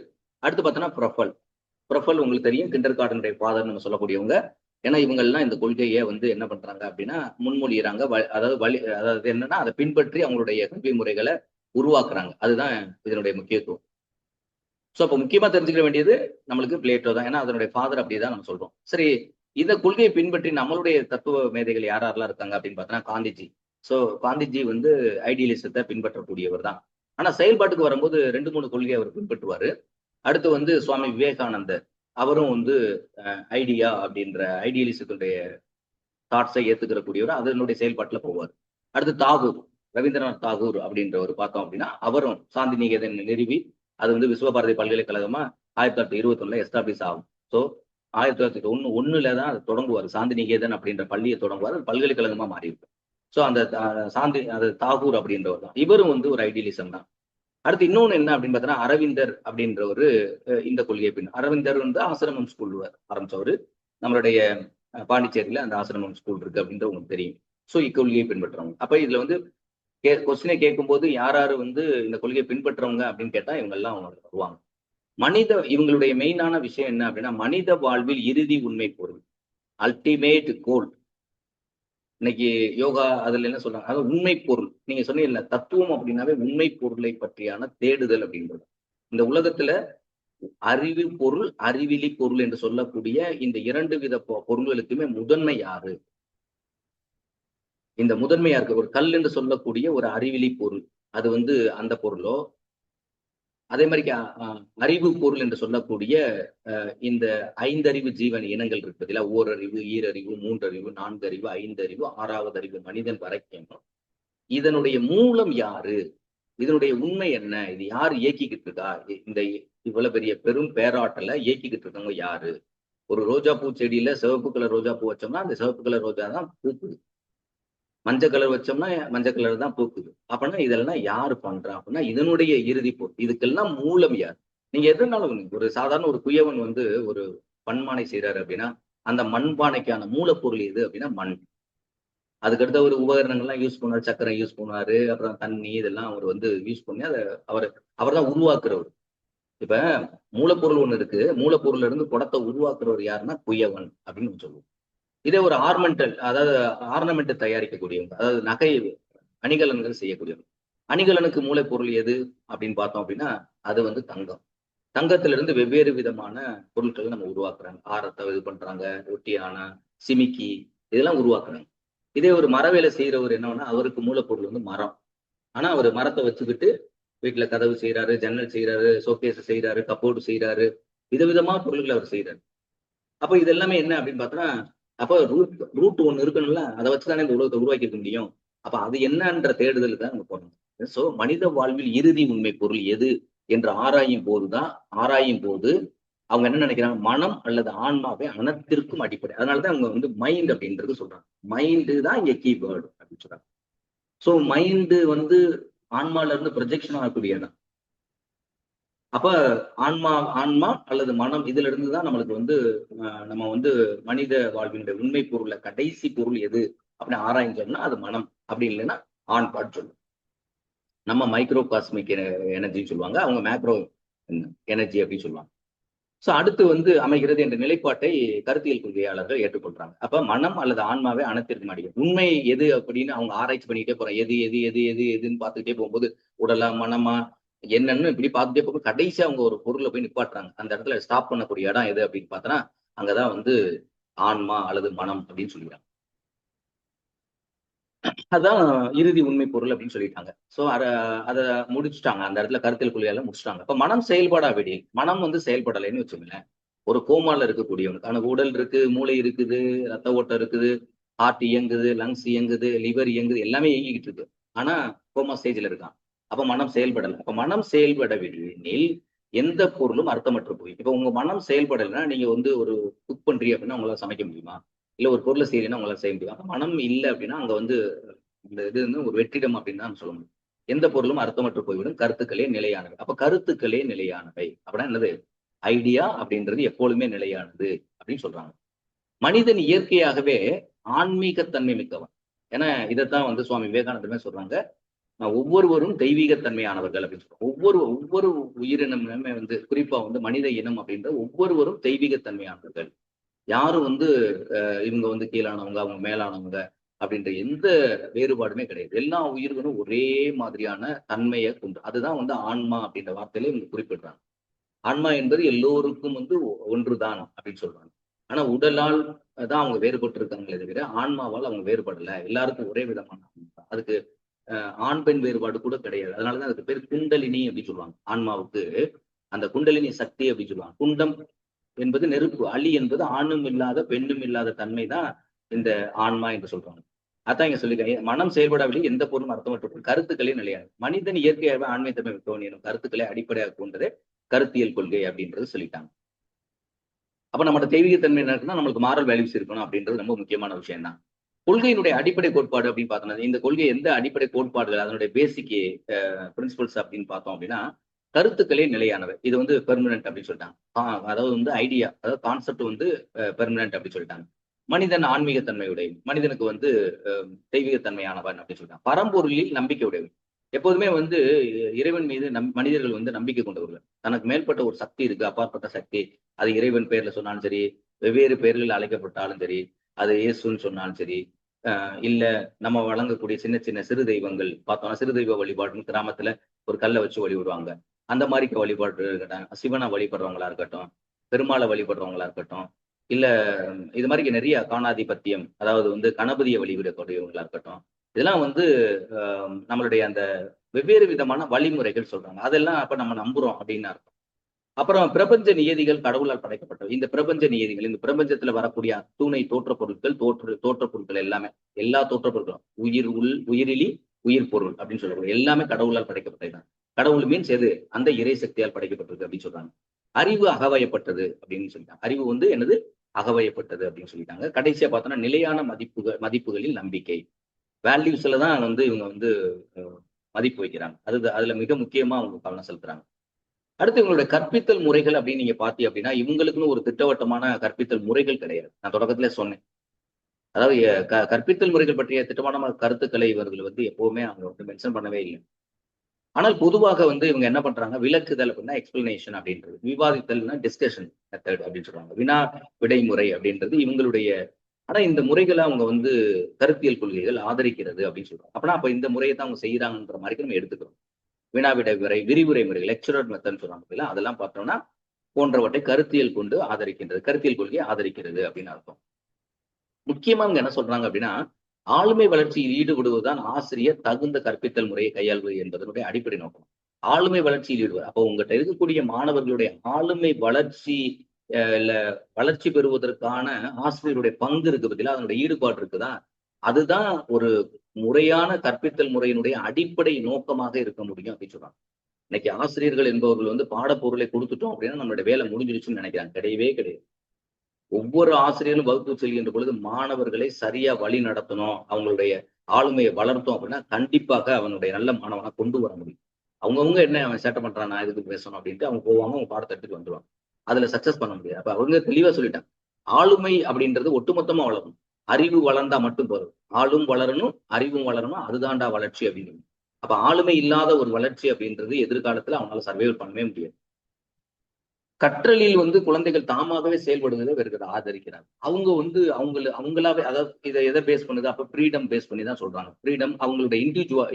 அடுத்து பார்த்தோன்னா ப்ரொஃபல் உங்களுக்கு தெரியும், கிண்டர் கார்டனுடைய ஃபாதர் நம்ம சொல்லக்கூடியவங்க. ஏன்னா இவங்கெல்லாம் இந்த கொள்கையை வந்து என்ன பண்றாங்க அப்படின்னா முன்மொழிகிறாங்க. அதாவது என்னன்னா அதை பின்பற்றி அவங்களுடைய கல்வி முறைகளை உருவாக்குறாங்க. அதுதான் இதனுடைய முக்கியத்துவம். ஸோ அப்போ முக்கியமா தெரிஞ்சுக்க வேண்டியது நம்மளுக்கு பிளேட்டோ தான். ஏன்னா அதனுடைய ஃபாதர் அப்படிதான் நம்ம சொல்றோம். சரி, இந்த கொள்கையை பின்பற்றி நம்மளுடைய தத்துவ மேதைகள் யாரெல்லாம் இருக்காங்க அப்படின்னு பார்த்தோன்னா காந்திஜி. ஸோ காந்திஜி வந்து ஐடியலிசத்தை பின்பற்றக்கூடியவர் தான். ஆனா செயல்பாட்டுக்கு வரும்போது 2-3 கொள்கையை அவர் பின்பற்றுவாரு. அடுத்து வந்து சுவாமி விவேகானந்தர், அவரும் வந்து ஐடியா அப்படின்ற ஐடியலிசத்துடைய தாட்ஸை ஏத்துக்கிற கூடியவர், அதனுடைய செயல்பாட்டுல போவார். அடுத்து தாகூர், ரவீந்திரநாத் தாகூர் அப்படின்றவர் பார்த்தோம் அப்படின்னா அவரும் சாந்தி நிகேதன் நிறுவி அது வந்து விஸ்வபாரதி பல்கலைக்கழகமா 1921 எஸ்டாப்ளிஷ் ஆகும். ஸோ 1901 தான் அதை தொடங்குவார். சாந்தி நிகேதன் அப்படின்ற பள்ளியை தொடங்குவார். அது பல்கலைக்கழகமா மாறி இருக்கு. ஸோ அந்த அது தாகூர் அப்படின்றவர் தான். இவரும் வந்து ஒரு ஐடியலிசம் தான். அடுத்து இன்னொன்னு என்ன அப்படின்னு பார்த்தோன்னா அரவிந்தர் அப்படின்றவரு இந்த கொள்கையை அரவிந்தர் வந்து ஆசிரமம் ஸ்கூல் ஆரம்பிச்சவரு. நம்மளுடைய பாண்டிச்சேரியில அந்த ஆசிரமம் ஸ்கூல் இருக்கு அப்படின்றது உங்களுக்கு தெரியும். ஸோ இக்கொள்கையை பின்பற்றுறவங்க. அப்ப இதுல வந்து கொஸ்டினை கேட்கும்போது யார் வந்து இந்த கொள்கையை பின்பற்றவங்க அப்படின்னு கேட்டா இவங்க எல்லாம் வருவாங்க. இவங்களுடைய மெயினான விஷயம் என்ன அப்படின்னா மனித வாழ்வில் இறுதி உண்மை பொருள், அல்டிமேட் கோல். இன்னைக்கு யோகா அதுல என்ன சொல்றாங்க, அதாவது உண்மை பொருள். நீங்க சொன்னீங்கல்ல தத்துவம் அப்படின்னாவே உண்மை பொருளை பற்றியான தேடுதல் அப்படின்றது. இந்த உலகத்துல அறிவு பொருள், அறிவிலி பொருள் என்று சொல்லக்கூடிய இந்த 2 வித பொருள்களுக்குமே முதன்மை யாரு? இந்த முதன்மையா இருக்க ஒரு கல் என்று சொல்லக்கூடிய ஒரு அறிவிலி பொருள், அது வந்து அந்த பொருளோ, அதே மாதிரி அறிவு பொருள் என்று சொல்லக்கூடிய இந்த 5 அறிவு ஜீவன் இனங்கள் இருக்கு பார்த்தீங்களா, ஓரறிவு, ஈரறிவு, 3 அறிவு, 4 அறிவு, 5 அறிவு, 6வது அறிவு மனிதன் வரைக்கும் இதனுடைய மூலம் யாரு, இதனுடைய உண்மை என்ன, இது யார் இயக்கிக்கிட்டு இருக்கா, இந்த இவ்வளவு பெரிய பெரும் பேராட்டலை இயக்கிக்கிட்டு இருக்கவங்க யாரு? ஒரு ரோஜா பூ செடியில சிவப்பு கலர் ரோஜா பூ வச்சோம்னா அந்த சிவப்பு கலர் ரோஜா தான் பூக்குது, மஞ்சள் கலர் வச்சோம்னா மஞ்சள் கலர் தான் பூக்குது. அப்படின்னா இதெல்லாம் யாரு பண்றா அப்படின்னா இதனுடைய இறுதி பொருள். இதுக்கெல்லாம் மூலம் யார்? நீங்க எதுனாலும் ஒரு சாதாரண ஒரு குயவன் வந்து ஒரு பண்பானை செய்யறாரு அப்படின்னா அந்த மண்பானைக்கான மூலப்பொருள் எது அப்படின்னா மண். அதுக்கடுத்த ஒரு உபகரணங்கள்லாம் யூஸ் பண்ணுவாரு, சக்கரை யூஸ் பண்ணுவாரு, அப்புறம் தண்ணி இதெல்லாம் அவர் வந்து யூஸ் பண்ணி அதை அவர் தான் உருவாக்குறவர். இப்ப மூலப்பொருள் ஒண்ணு இருக்கு, மூலப்பொருள்ல இருந்து குடத்தை உருவாக்குறவர் யாருன்னா குயவன் அப்படின்னு சொல்லுவோம். இதே ஒரு ஆர்மெண்டல், அதாவது ஆர்னமெண்ட் தயாரிக்கக்கூடியவங்க, அதாவது நகை அணிகலன்கள் செய்யக்கூடியவங்க. அணிகலனுக்கு மூலப்பொருள் எது அப்படின்னு பார்த்தோம் அப்படின்னா அது வந்து தங்கம். தங்கத்திலிருந்து வெவ்வேறு விதமான பொருட்களை நம்ம உருவாக்குறாங்க. ஆரத்தை இது பண்றாங்க, ஒட்டியானா, சிமிக்கி இதெல்லாம் உருவாக்குறாங்க. இதே ஒரு மர வேலை செய்யறவர் என்னன்னா அவருக்கு மூலப்பொருள் வந்து மரம். ஆனா அவர் மரத்தை வச்சுக்கிட்டு வீட்டுல கதவு செய்யறாரு, ஜன்னல் செய்யறாரு, ஷோகேஸ் செய்யறாரு, கப்போர்டு செய்யறாரு, விதவிதமா பொருள்களை அவர் செய்யறாரு. அப்ப இது எல்லாமே என்ன அப்படின்னு பார்த்தோம்னா அப்ப ரூட் ஒண்ணு இருக்கணும்ல, அதை வச்சுதானே இந்த உலகத்தை உருவாக்கி இருக்க முடியும். அப்ப அது என்னன்ற தேடுதல் தான் நம்ம போறோம். சோ மனித வாழ்வில் இறுதி உண்மை பொருள் எது என்று ஆராயும் போது அவங்க என்ன நினைக்கிறாங்க, மனம் அல்லது ஆன்மாவை அனைத்திற்கும் அடிப்படை. அதனாலதான் அவங்க வந்து மைண்ட் அப்படின்றது சொல்றாங்க. மைண்டு தான் இங்க கீவேர்டு அப்படின்னு சொல்றாங்க. சோ மைண்டு வந்து ஆன்மால இருந்து ப்ரொஜெக்ஷன் ஆகக்கூடியதான். அப்ப ஆன்மா ஆன்மா அல்லது மனம் இதுல இருந்துதான் நம்மளுக்கு வந்து நம்ம வந்து மனித வாழ்வினுடைய உண்மை பொருள்ல கடைசி பொருள் எது அப்படின்னு ஆராய்ஞ்சோம்னா அது மனம். அப்படி இல்லைன்னா ஆண்பாட் சொல்லும். நம்ம மைக்ரோ காஸ்மிக் எனர்ஜின்னு சொல்லுவாங்க, அவங்க மேக்ரோ எனர்ஜி அப்படின்னு சொல்லுவாங்க. சோ அடுத்து வந்து அமைகிறது என்ற நிலைப்பாட்டை கருத்தியல் கொள்கையாளர்கள் ஏற்றுக்கொள்றாங்க. அப்ப மனம் அல்லது ஆன்மாவே அனைத்திற்கும் அடிக்கும். உண்மை எது அப்படின்னு அவங்க ஆராய்ச்சி பண்ணிக்கிட்டே போறாங்க. எது எது எது எது எதுன்னு பார்த்துக்கிட்டே போகும்போது உடலா மனமா என்னன்னு இப்படி பார்த்துட்டே போகும். கடைசி அவங்க ஒரு பொருளை போய் நிப்பாட்டுறாங்க. அந்த இடத்துல ஸ்டாப் பண்ணக்கூடிய இடம் எது அப்படின்னு பார்த்தோன்னா அங்கதான் வந்து ஆன்மா அல்லது மனம் அப்படின்னு சொல்லிடுறாங்க. அதுதான் இறுதி உண்மை பொருள் அப்படின்னு சொல்லிட்டாங்க. சோ அதை முடிச்சுட்டாங்க. அந்த இடத்துல கருத்தியல் கொள்கையால முடிச்சுட்டாங்க. அப்ப மனம் செயல்படா விடில், மனம் வந்து செயல்படலைன்னு வச்சுக்கோங்களேன். ஒரு கோமால இருக்கக்கூடியவனுக்கு ஆனா உடல் இருக்கு, மூளை இருக்குது, ரத்த ஓட்டம் இருக்குது, ஹார்ட் இயங்குது, லங்ஸ் இயங்குது, லிவர் இயங்குது, எல்லாமே இயங்கிக்கிட்டு இருக்கு. ஆனா கோமா ஸ்டேஜ்ல இருக்கான். அப்ப மனம் செயல்படல. அப்ப மனம் செயல்படவில்லையெனில் எந்த பொருளும் அர்த்தமற்று போய். இப்ப உங்க மனம் செயல்படலைன்னா நீங்க வந்து ஒரு குக் பண்றீங்க அப்படின்னா உங்களால சமைக்க முடியுமா? இல்ல ஒரு பொருளை செய்யறீங்கன்னா உங்களால செய்ய முடியும். அப்ப மனம் இல்லை அப்படின்னா அங்க வந்து இந்த இது வந்து ஒரு வெற்றிடம் அப்படின்னு தான் சொல்ல முடியும். எந்த பொருளும் அர்த்தமற்று போய்விடும், கருத்துக்களே நிலையானவை. அப்ப கருத்துக்களே நிலையானவை அப்படின்னா என்னது? ஐடியா அப்படின்றது எப்பொழுதுமே நிலையானது அப்படின்னு சொல்றாங்க. மனிதன் இயற்கையாகவே ஆன்மீகத்தன்மை மிக்கவன். ஏன்னா இதைத்தான் வந்து சுவாமி விவேகானந்தமே சொல்றாங்க, ஒவ்வொருவரும் தெய்வீகத்தன்மையானவர்கள் அப்படின்னு சொல்றாங்க. ஒவ்வொரு உயிரினமுமே வந்து குறிப்பா வந்து மனித இனம் அப்படின்ற ஒவ்வொருவரும் தெய்வீகத்தன்மையானவர்கள். யாரும் வந்து இவங்க வந்து கீழானவங்க, அவங்க மேலானவங்க அப்படின்ற எந்த வேறுபாடுமே கிடையாது. எல்லா உயிர்களும் ஒரே மாதிரியான தன்மையை கொண்டு, அதுதான் வந்து ஆன்மா அப்படின்ற வார்த்தையில இவங்க குறிப்பிடுறாங்க. ஆன்மா என்பது எல்லோருக்கும் வந்து ஒன்றுதான் அப்படின்னு சொல்றாங்க. ஆனா உடலால் தான் அவங்க வேறுபட்டு இருக்காங்களே தவிர ஆன்மாவால் அவங்க வேறுபடல. எல்லாருக்கும் ஒரே விதமான ஆன்மா. அதுக்கு ஆண் பெண் வேறுபாடு கூட கிடையாது. அதனாலதான் அதுக்கு பேர் குண்டலினி அப்படின்னு சொல்லுவாங்க. ஆன்மாவுக்கு அந்த குண்டலினி சக்தி அப்படின்னு சொல்லுவாங்க. குண்டம் என்பது நெருப்பு, அலி என்பது ஆணும் இல்லாத பெண்ணும் இல்லாத தன்மை தான் இந்த ஆன்மா என்று சொல்றாங்க. அதான் இங்க சொல்லிருக்காங்க, மனம் செயல்படவில்லை எந்த பொருளும் அர்த்தமற்ற கருத்துக்களே நிலையாது. மனிதன் இயற்கையாகவே ஆண்மைத்தன்மை மிக்கவன் எனும் கருத்துக்களை அடிப்படையாக கொண்டதே கருத்தியல் கொள்கை அப்படின்றது சொல்லிட்டாங்க. அப்ப நம்மளோட தெய்வீகத்தன்மை என்ன இருக்குன்னா நம்மளுக்கு மாரல் வேல்யூஸ் இருக்கணும் அப்படின்றது ரொம்ப முக்கியமான விஷயம் தான். கொள்கையினுடைய அடிப்படை கோட்பாடு அப்படின்னு பார்த்தோம்னா இந்த கொள்கை எந்த அடிப்படை கோட்பாடுகள் அதனுடைய பேசிக் பிரின்சிபல்ஸ் அப்படின்னு பார்த்தோம் அப்படின்னா கருத்துக்களே நிலையானவை. இது வந்து பெர்மனன்ட் அப்படின்னு சொல்லிட்டாங்க. அதாவது வந்து ஐடியா, அதாவது கான்செப்ட் வந்து பெர்மனன்ட் அப்படின்னு சொல்லிட்டாங்க. மனிதன் ஆன்மீகத்தன்மையுடைய, மனிதனுக்கு வந்து தெய்வீகத்தன்மையானவன் அப்படின்னு சொல்லிட்டாங்க. பரம்பொருளில் நம்பிக்கை உடையவன். எப்போதுமே வந்து இறைவன் மீது மனிதர்கள் வந்து நம்பிக்கை கொண்டவர்கள். தனக்கு மேற்பட்ட ஒரு சக்தி இருக்கு, அப்பாற்பட்ட சக்தி. அது இறைவன் பெயர்ல சொன்னாலும் சரி, வெவ்வேறு பெயர்கள் அழைக்கப்பட்டாலும் சரி, அது இயேசுன்னு சொன்னாலும் சரி, இல்ல நம்ம வழங்கக்கூடிய சின்ன சின்ன சிறு தெய்வங்கள் பார்த்தோம்னா சிறு தெய்வ வழிபாடுன்னு கிராமத்துல ஒரு கல்லை வச்சு வழிபடுவாங்க. அந்த மாதிரி வழிபாடு இருக்கட்டும், சிவனை வழிபடுறவங்களா இருக்கட்டும், பெருமாளை வழிபடுறவங்களா இருக்கட்டும், இல்ல இது மாதிரி நிறைய காணாதிபத்தியம், அதாவது வந்து கணபதியை வழிபடக்கூடியவங்களா இருக்கட்டும், இதெல்லாம் வந்து நம்மளுடைய அந்த வெவ்வேறு விதமான வழிமுறைகள் சொல்றாங்க. அதெல்லாம் அப்ப நம்ம நம்புறோம் அப்படின்னு அர்த்தம். அப்புறம் பிரபஞ்ச நியதிகள் கடவுளால் படைக்கப்பட்டது. இந்த பிரபஞ்ச நியதிகள், இந்த பிரபஞ்சத்துல வரக்கூடிய அத்துணை தோற்ற பொருட்கள், தோற்ற பொருட்கள் எல்லாமே, எல்லா தோற்ற பொருட்களும் உயிரிலி உயிர் பொருள் அப்படின்னு சொல்லக்கூடிய எல்லாமே கடவுளால் படைக்கப்பட்டதுதான். கடவுள் மீன்ஸ் எது? அந்த இறை சக்தியால் படைக்கப்பட்டது அப்படின்னு சொல்றாங்க. அறிவு அகவயப்பட்டது அப்படின்னு சொல்லிட்டாங்க. அறிவு வந்து என்னது? அகவயப்பட்டது அப்படின்னு சொல்லிட்டாங்க. கடைசியா பார்த்தோம்னா நிலையான மதிப்புகளில் நம்பிக்கை. வேல்யூஸ்ல தான் வந்து இவங்க வந்து மதிப்பு வைக்கிறாங்க. அதுல மிக முக்கியமா அவங்க கவனம் செலுத்துறாங்க. அடுத்து இவங்களுடைய கற்பித்தல் முறைகள் அப்படின்னு நீங்க பாத்தீங்க அப்படின்னா, இவங்களுக்குன்னு ஒரு திட்டவட்டமான கற்பித்தல் முறைகள் கிடையாது. நான் தொடக்கத்திலே சொன்னேன். அதாவது கற்பித்தல் முறைகள் பற்றிய திட்டமான கருத்துக்களை இவர்கள் வந்து எப்பவுமே அவங்க வந்து மென்ஷன் பண்ணவே இல்லை. ஆனால் பொதுவாக வந்து இவங்க என்ன பண்றாங்க? விளக்குதல் அப்படின்னா எக்ஸ்பிளனேஷன் அப்படின்றது. விவாதித்தல்னா டிஸ்கஷன் மெத்தட் அப்படின்னு சொல்றாங்க. வினா விடை முறை அப்படின்றது இவங்களுடைய. ஆனா இந்த முறைகளை அவங்க வந்து கருத்தியல் கொள்கைகள் ஆதரிக்கிறது அப்படின்னு சொல்றாங்க. அப்ப இந்த முறையை தான் அவங்க செய்யறாங்கன்ற மாதிரி நம்ம எடுத்துக்கிறோம். வினா விடை முறை, விரிவுரை முறை, லெக்சரர் மெத்தட்னு சொல்றாங்க. அதெல்லாம் பார்த்தோம்னா போன்றவற்றை கருத்தியல் கொண்டு ஆதரிக்கின்றது, கருத்தியல் கொள்கையை ஆதரிக்கிறது அப்படின்னு அர்த்தம். முக்கியமா அவங்க என்ன சொல்றாங்க அப்படின்னா, ஆளுமை வளர்ச்சியில் ஈடுபடுவதுதான் ஆசிரியர் தகுந்த கற்பித்தல் முறையை கையாள்வது என்பதனுடைய அடிப்படை நோக்கம். ஆளுமை வளர்ச்சியில் ஈடுபடு. அப்போ உங்ககிட்ட இருக்கக்கூடிய மாணவர்களுடைய ஆளுமை வளர்ச்சி இல்ல வளர்ச்சி பெறுவதற்கான ஆசிரியருடைய பங்கு இருக்கு பத்தில அதனுடைய ஈடுபாடு இருக்குதா? அதுதான் ஒரு முறையான கற்பித்தல் முறையினுடைய அடிப்படை நோக்கமாக இருக்க முடியும் அப்படின்னு சொல்றாங்க. இன்னைக்கு ஆசிரியர்கள் என்பவர்கள் வந்து பாடப்பொருளை கொடுத்துட்டோம் அப்படின்னா நம்மளுடைய வேலை முடிஞ்சிருச்சுன்னு நினைக்கிறாங்க. கிடையவே கிடையாது. ஒவ்வொரு ஆசிரியரும் வகுப்பு செல்கின்ற பொழுது மாணவர்களை சரியா வழி நடத்தணும். அவங்களுடைய ஆளுமையை வளர்த்தோம் அப்படின்னா கண்டிப்பாக அவனுடைய நல்ல மாணவனா கொண்டு வர முடியும். அவங்கவுங்க என்ன அவன் சேட்டை பண்றான், நான் எதுக்கு பேசணும் அப்படின்ட்டு அவங்க போவாங்க, அவங்க பாடத்தை எடுத்துட்டு வந்துருவாங்க. அதுல சக்சஸ் பண்ண முடியாது. அப்ப அவங்க தெளிவா சொல்லிட்டாங்க. ஆளுமை அப்படின்றது ஒட்டுமொத்தமா வளரணும். அறிவு வளர்ந்தா மட்டும் போதும். ஆளும் வளரணும், அறிவும் வளரணும். அதுதான்டா வளர்ச்சி அப்படின்னு. அப்ப ஆளுமை இல்லாத ஒரு வளர்ச்சி அப்படின்றது எதிர்காலத்துல அவனால சர்வைவ் பண்ணவே முடியாது. கற்றலில் வந்து குழந்தைகள் தாமாகவே செயல்படுவதை இவர்கள் ஆதரிக்கிறாங்க. அவங்க வந்து அவங்களாவே, அதாவது இதை எதை பேஸ் பண்ணுது? அப்ப ஃப்ரீடம் பேஸ் பண்ணி தான் சொல்றாங்க. ஃப்ரீடம் அவங்களுடைய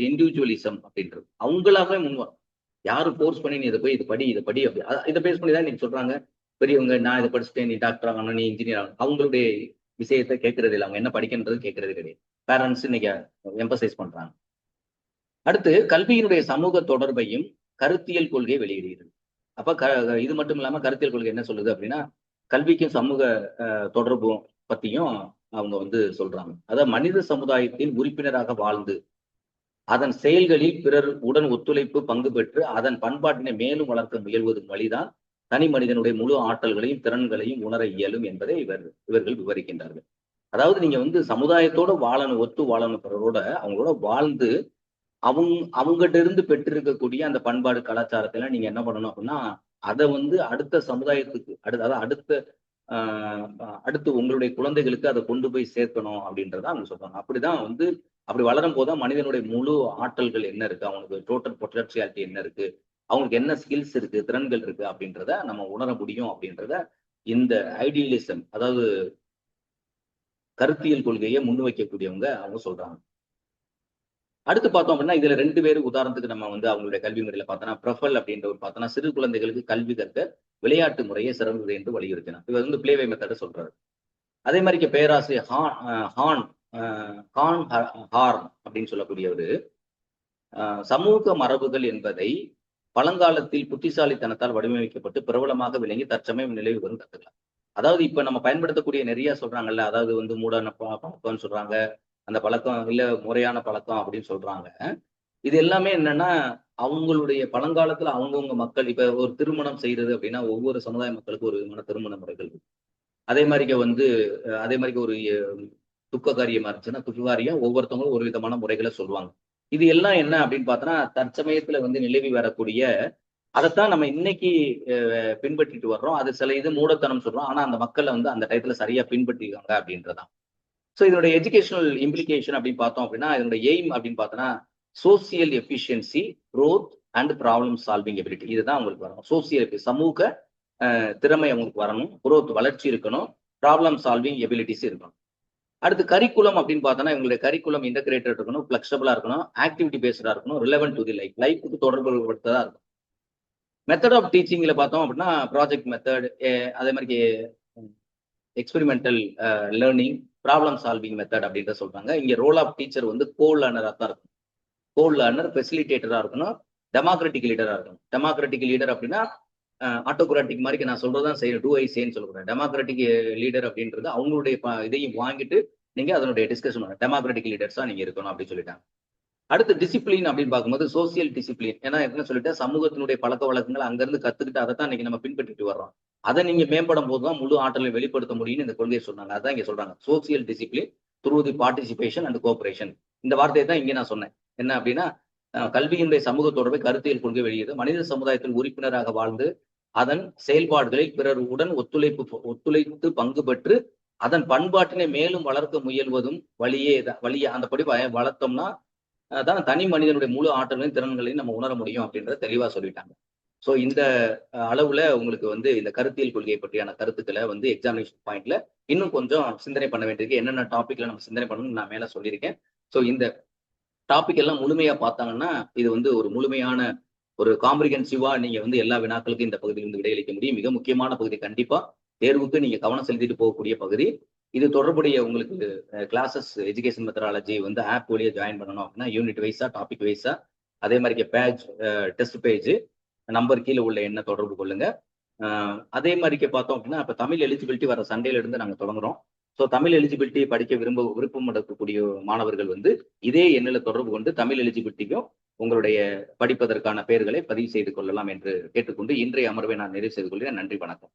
இண்டிவிஜுவலிசம் அப்படின்றது. அவங்களாவே முன்வரும். யாரும் ஃபோர்ஸ் பண்ணி நீ இதை போய் இதை படி அப்படி இதை பேஸ் பண்ணி தான் நீங்க சொல்றாங்க. பெரியவங்க நான் இதை படிச்சுட்டேன், நீ டாக்டர் ஆகணும், நீ இன்ஜினியர் ஆகணும். அவங்களுடைய விஷயத்தை கேட்கறது இல்லை. அவங்க என்ன படிக்கின்றது கேட்கறது கிடையாது. பேரண்ட்ஸ் இன்னைக்கு எம்பசைஸ் பண்றாங்க. அடுத்து கல்வியினுடைய சமூக தொடர்பையும் கருத்தியல் கொள்கையை வெளியிடுகிறது. அப்ப இது மட்டும் இல்லாம கருத்தியல் கொள்கை என்ன சொல்லுது அப்படின்னா, கல்விக்கும் சமூக தொடர்பும் பத்தியும் அவங்க வந்து சொல்றாங்க. அதாவது மனித சமுதாயத்தில் உறுப்பினராக வாழ்ந்து அதன் செயல்களில் பிறர் உடன் ஒத்துழைப்பு பங்கு பெற்று அதன் பண்பாட்டினை மேலும் வளர்க்க முயல்வதன் வழிதான் தனி மனிதனுடைய முழு ஆற்றல்களையும் திறன்களையும் உணர இயலும் என்பதை இவர்கள் விவரிக்கின்றார்கள். அதாவது நீங்க வந்து சமுதாயத்தோட வாழணும், ஒத்து வாழணும், பிறரோட அவங்களோட வாழ்ந்து அவங்ககிட்ட இருந்து பெற்றிருக்கக்கூடிய அந்த பண்பாடு கலாச்சாரத்தை எல்லாம் நீங்க என்ன பண்ணணும் அப்படின்னா, அதை வந்து அடுத்த சமுதாயத்துக்கு அதாவது அடுத்து உங்களுடைய குழந்தைகளுக்கு அதை கொண்டு போய் சேர்க்கணும் அப்படின்றத அவங்க சொல்றாங்க. அப்படிதான் வந்து அப்படி வளரும் போதுதான் மனிதனுடைய முழு ஆற்றல்கள் என்ன இருக்கு, அவனுக்கு டோட்டல் பொட்டன்சியாலிட்டி என்ன இருக்கு, அவங்களுக்கு என்ன ஸ்கில்ஸ் இருக்கு, திறன்கள் இருக்கு அப்படின்றத நம்ம உணர முடியும் அப்படின்றத இந்த ஐடியலிசம், அதாவது கருத்தியல் கொள்கையை முன்வைக்கக்கூடியவங்க அவங்க சொல்றாங்க. அடுத்து பார்த்தோம் அப்படின்னா இதுல 2 பேரு உதாரணத்துக்கு நம்ம வந்து அவங்களுடைய கல்வி முறையில பார்த்தோம்னா, பிரஃபல் அப்படின்றவர் பார்த்தோம்னா சிறு குழந்தைகளுக்கு கல்வி கற்க விளையாட்டு முறையே சிறந்தது என்று வலியுறுத்தினார். இவர் வந்து பிளேவே மெத்தட சொல்றாரு. அதே மாதிரி பேராசிரியர் ஹான் ஹார்ன் அப்படின்னு சொல்லக்கூடியவரு சமூக மரபுகள் என்பதை பழங்காலத்தில் புத்திசாலித்தனத்தால் வடிவமைக்கப்பட்டு பிரபலமாக விளங்கி தற்சமயம் நிலவு வரும் கத்துக்கலாம். அதாவது இப்ப நம்ம பயன்படுத்தக்கூடிய நிறைய சொல்றாங்கல்ல, அதாவது வந்து மூடான பழக்கம்னு சொல்றாங்க, அந்த பழக்கம் இல்ல முறையான பழக்கம் அப்படின்னு சொல்றாங்க. இது எல்லாமே என்னன்னா அவங்களுடைய பழங்காலத்துல அவங்கவுங்க மக்கள் இப்ப ஒரு திருமணம் செய்யறது அப்படின்னா ஒவ்வொரு சமுதாய மக்களுக்கும் ஒரு விதமான திருமண முறைகள் இருக்கு. அதே மாதிரிக்கு வந்து அதே மாதிரி ஒரு துக்க காரியமா இருந்துச்சுன்னா துக்க காரியம் ஒவ்வொருத்தவங்களும் ஒரு விதமான முறைகளை சொல்லுவாங்க. இது எல்லாம் என்ன அப்படின்னு பார்த்தோன்னா தற்சமயத்துல வந்து நிலவி வரக்கூடிய அதைத்தான் நம்ம இன்னைக்கு பின்பற்றிட்டு வர்றோம். அது சில இது மூடத்தனம் சொல்றோம். ஆனா அந்த மக்களை வந்து அந்த டயத்துல சரியா பின்பற்றிருக்காங்க அப்படின்றதான். ஸோ இதனுடைய எஜுகேஷனல் இம்ப்ளிகேஷன் அப்படின்னு பார்த்தோம் அப்படின்னா இதனுடைய எய்ம் அப்படின்னு பார்த்தோன்னா social efficiency, growth and problem solving ability, இதுதான் உங்களுக்கு வரணும். சோசியல் சமூக திறமை அவங்களுக்கு வரணும், குரோத் வளர்ச்சி இருக்கணும், ப்ராப்ளம் சால்விங் எபிலிட்டிஸ் இருக்கணும். அடுத்து கரிக்குலம் அப்படின்னு பார்த்தோன்னா இவங்களுடைய கரிக்குலம் இன்டகிரேட்டட் இருக்கணும், பிளெக்சிபிளா இருக்கணும், ஆக்டிவிட்டி பேஸ்டா இருக்கணும், ரிலவென்ட் டு தி லைஃபுக்கு தொடர்பு படுத்ததா இருக்கும். மெத்தட் ஆஃப் டீச்சிங்ல பார்த்தோம் அப்படின்னா ப்ராஜெக்ட் மெத்தட், அதே மாதிரி experimental learning, problem solving method அப்படின்ற சொல்றாங்க. இங்க ரோல் ஆஃப் டீச்சர் வந்து லேர்னரா தான் இருக்கும். லேர்னர் ஃபெசிலிட்டேட்டரா இருக்கணும், டெமோக்ராட்டிக் லீடரா இருக்கணும். டெமோக்ராட்டிக் லீடர் அப்படின்னா ஆட்டோகிராட்டிக் மாதிரி நான் சொல்றதான் செய்யணும், டூ ஐ சேன்னு சொல்லக்கூடாது. டெமோக்ராட்டிக் லீடர் அப்படின்றது அவங்களுடைய இதையும் வாங்கிட்டு நீங்க அதனுடைய டிஸ்கஷன் டெமோக்ராட்டிக் லீடர்ஸா நீங்க இருக்கணும் அப்படின்னு சொல்லிட்டாங்க. அடுத்து டிசிப்ளின் அப்படின்னு பார்க்கும்போது சோசியல் டிசிப்ளின். ஏன்னா என்ன சொல்லிட்டேன், சமூகத்தினுடைய பழக்க வழக்கங்கள் அங்கிருந்து கத்துக்கிட்டு அதை தான் இன்னைக்கு நம்ம பின்பற்றிட்டு வர்றோம். அதை நீங்க மேம்படும் போது தான் முழு ஆற்றலை வெளிப்படுத்த முடியும்னு இந்த கொள்கையை சொன்னாங்க. அதான் இங்க சொல்றாங்க. Social discipline through the participation and cooperation. இந்த வார்த்தையை தான் இங்க நான் சொன்னேன். என்ன அப்படின்னா, கல்வியினுடைய சமூக தொடர்பை கருத்தியல் கொள்கை வெளியிடு மனித சமுதாயத்தில் உறுப்பினராக வாழ்ந்து அதன் செயல்பாடுகளில் பிறருடன் ஒத்துழைத்து பங்கு பெற்று அதன் பண்பாட்டினை மேலும் வளர்க்க முயல்வதும் வழியே அந்த படி வளர்த்தோம்னா அதான் தனி மனிதனுடைய முழு ஆற்றலையும் திறன்களையும் நம்ம உணர முடியும் அப்படின்றத தெளிவா சொல்லிட்டாங்க. ஸோ இந்த அளவுல உங்களுக்கு வந்து இந்த கருத்தியல் கொள்கையை பற்றியான கருத்துக்களை வந்து எக்ஸாமினேஷன் பாயிண்ட்ல இன்னும் கொஞ்சம் சிந்தனை பண்ண வேண்டியிருக்கு. என்னென்ன டாபிக்ல நம்ம சிந்தனை பண்ணணும்னு நான் மேல சொல்லியிருக்கேன். ஸோ இந்த டாபிக் எல்லாம் முழுமையா பார்த்தாங்கன்னா இது வந்து ஒரு முழுமையான ஒரு காம்ப்ரிஹென்சிவா நீங்க வந்து எல்லா வினாக்களுக்கும் இந்த பகுதியிலிருந்து விடையளிக்க முடியும். மிக முக்கியமான பகுதி, கண்டிப்பா தேர்வுக்கு நீங்க கவனம் செலுத்திட்டு போகக்கூடிய பகுதி. இது தொடர்புடைய உங்களுக்கு கிளாஸஸ் எஜுகேஷன் மெத்தடாலஜி வந்து ஆப் வழியா ஜாயின் பண்ணணும் அப்படின்னா யூனிட் வைஸா டாபிக் வைஸா அதே மாதிரி பேஜ் டெஸ்ட் பேஜ் நம்பர் கீழே உள்ள எண்ணை தொடர்பு கொள்ளுங்க. அதே மாதிரி பார்த்தோம் அப்படின்னா இப்ப தமிழ் எலிஜிபிலிட்டி வர சண்டேல இருந்து நாங்க தொடங்குறோம். ஸோ தமிழ் எலிஜிபிலிட்டி படிக்க விருப்பம் எடுக்கக்கூடிய மாணவர்கள் வந்து இதே எண்ணில் தொடர்பு கொண்டு தமிழ் எலிஜிபிலிட்டிக்கும் உங்களுடைய படிப்பதற்கான பெயர்களை பதிவு செய்து கொள்ளலாம் என்று கேட்டுக்கொண்டு இன்றைய அமர்வை நான் நிறைவு செய்து கொள்கிறேன். நன்றி, வணக்கம்.